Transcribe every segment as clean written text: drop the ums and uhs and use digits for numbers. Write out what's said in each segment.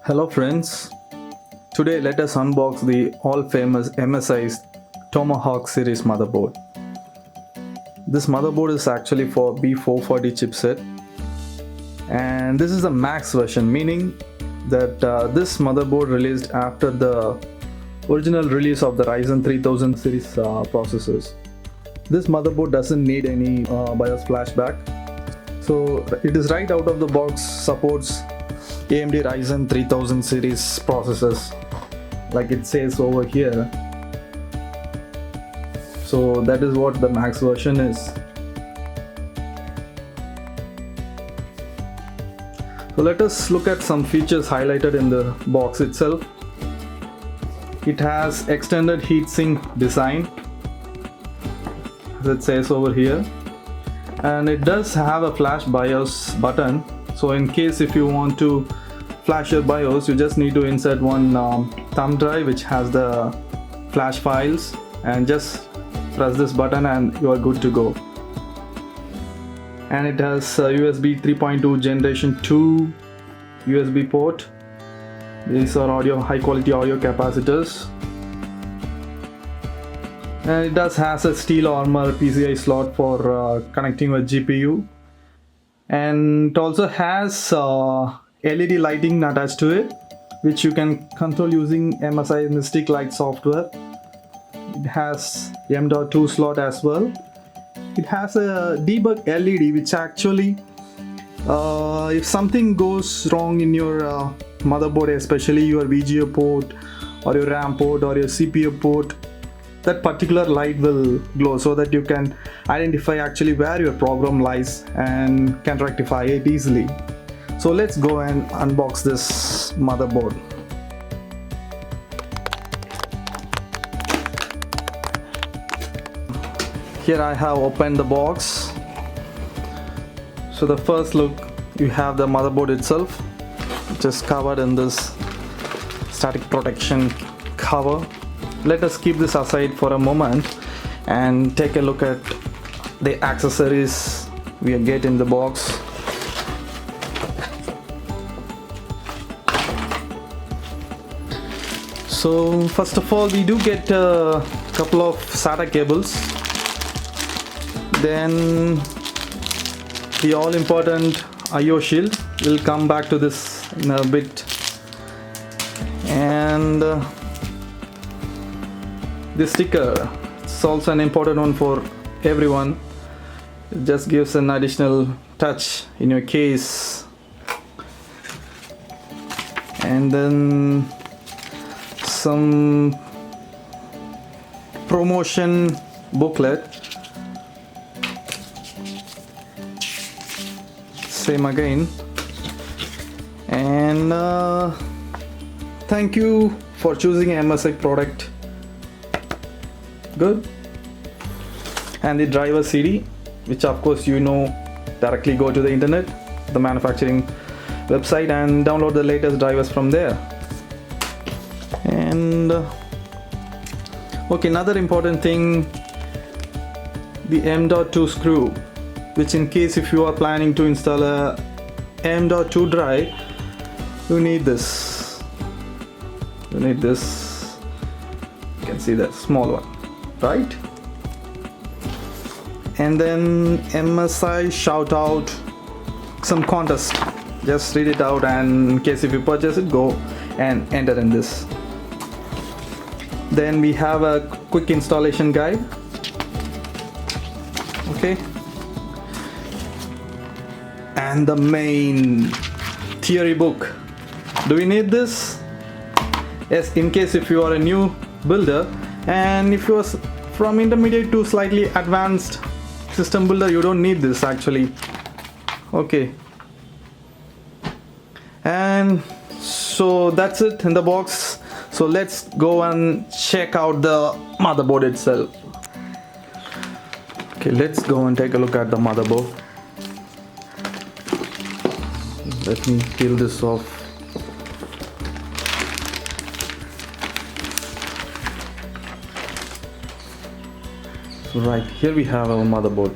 Hello friends, today let us unbox the all-famous MSI's Tomahawk series motherboard. This motherboard is actually for B440 chipset, and this is the max version, meaning that this motherboard released after the original release of the Ryzen 3000 series processors. This motherboard doesn't need any BIOS flashback, so it is right out of the box, supports AMD Ryzen 3000 series processors like it says over here. So that is what the max version is. So let us look at some features highlighted in the box itself. It has extended heatsink design, as it says over here, and it does have a flash BIOS button. So in case if you want to flash your BIOS, you just need to insert one thumb drive which has the flash files, and just press this button and you are good to go. And it has USB 3.2 generation 2 USB port. These are high quality audio capacitors, and it does has a steel armor PCI slot for connecting with GPU, and it also has LED lighting attached to it, which you can control using MSI Mystic Light software. It has M.2 slot as well. It has a debug LED, which actually if something goes wrong in your motherboard, especially your VGA port or your RAM port or your CPU port, that particular light will glow so that you can identify actually where your problem lies and can rectify it easily. So let's go and unbox this motherboard. Here I have opened the box. So the first look, you have the motherboard itself, just covered in this static protection cover. Let us keep this aside for a moment and take a look at the accessories we get in the box. So first of all, we do get a couple of SATA cables. Then the all important IO shield. We'll come back to this in a bit. And this sticker, it's also an important one for everyone. It just gives an additional touch in your case. And then some promotion booklet. Same again. And thank you for choosing MSI product. Good. And the driver CD, which of course directly go to the internet, the manufacturing website, and download the latest drivers from there. And okay, another important thing, the M.2 screw, which in case if you are planning to install a M.2 drive, you need this. You can see that small one, right? And then MSI shout out some contest. Just read it out, and in case if you purchase it, go and enter in this. Then we have a quick installation guide. Okay. And the main theory book. Do we need this? Yes, in case if you are a new builder, and if you are from intermediate to slightly advanced system builder, you don't need this actually. Okay. And so that's it in the box. So let's go and check out the motherboard itself. Okay, let's go and take a look at the motherboard. Let me peel this off. So right here we have our motherboard.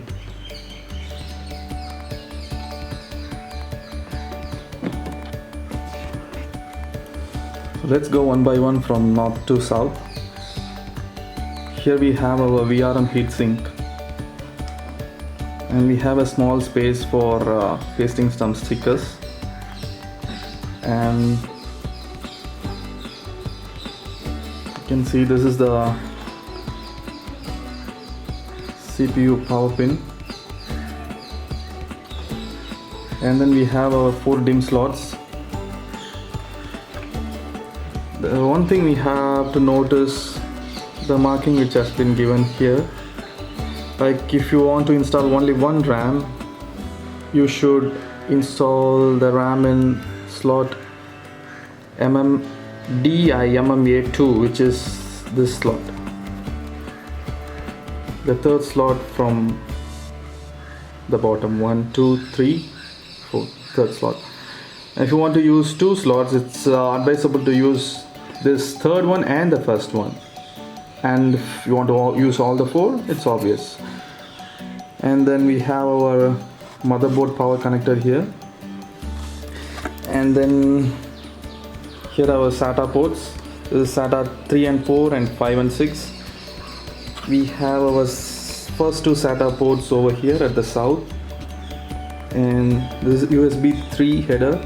Let's go one by one from north to south. Here we have our VRM heatsink, and we have a small space for pasting some stickers, and you can see this is the CPU power pin, and then we have our 4 DIMM slots. The one thing we have to notice the marking which has been given here. Like if you want to install only one RAM, you should install the RAM in slot MMA2, which is this slot, the third slot from the bottom. 1, 2, 3, 4, third slot. And if you want to use 2 slots, it's advisable to use this third one and the first one. And if you want to use all the 4, it's obvious. And then we have our motherboard power connector here, and then here are our SATA ports. This is SATA 3 and 4 and 5 and 6. We have our first 2 SATA ports over here at the south, and this is USB 3 header.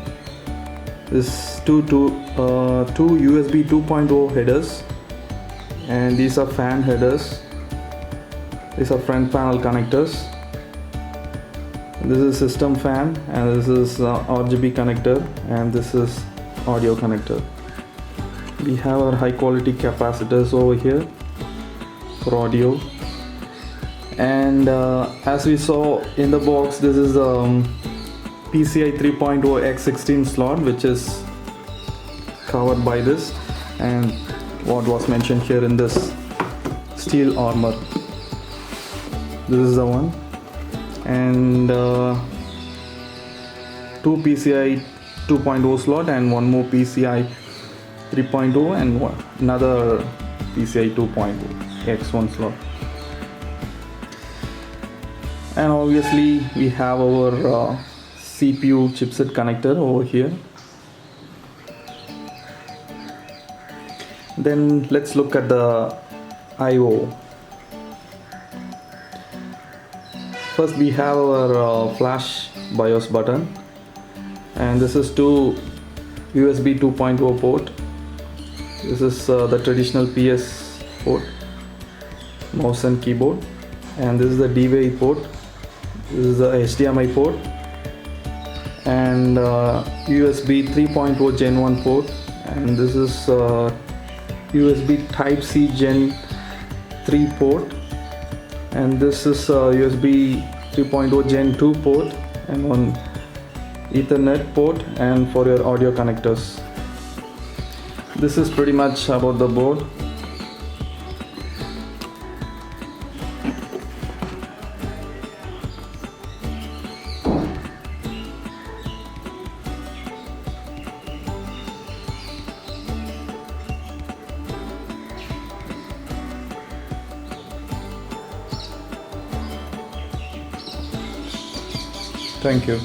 This two USB 2.0 headers, and these are fan headers. These are front panel connectors. This is system fan, and this is RGB connector, and this is audio connector. We have our high quality capacitors over here for audio, and as we saw in the box, this is PCI 3.0 X16 slot, which is covered by this, and what was mentioned here in this steel armor. This is the one, and 2 PCI 2.0 slot, and one more PCI 3.0, and another PCI 2.0 X1 slot. And obviously we have our CPU chipset connector over here. Then let's look at the I/O. First we have our flash BIOS button, and this is to USB 2.0 port. This is the traditional PS port, mouse and keyboard, and this is the DVI port. This is the HDMI port, and USB 3.0 Gen 1 port, and this is USB Type-C Gen 3 port, and this is USB 3.0 Gen 2 port, and one Ethernet port, and for your audio connectors. This is pretty much about the board. Thank you.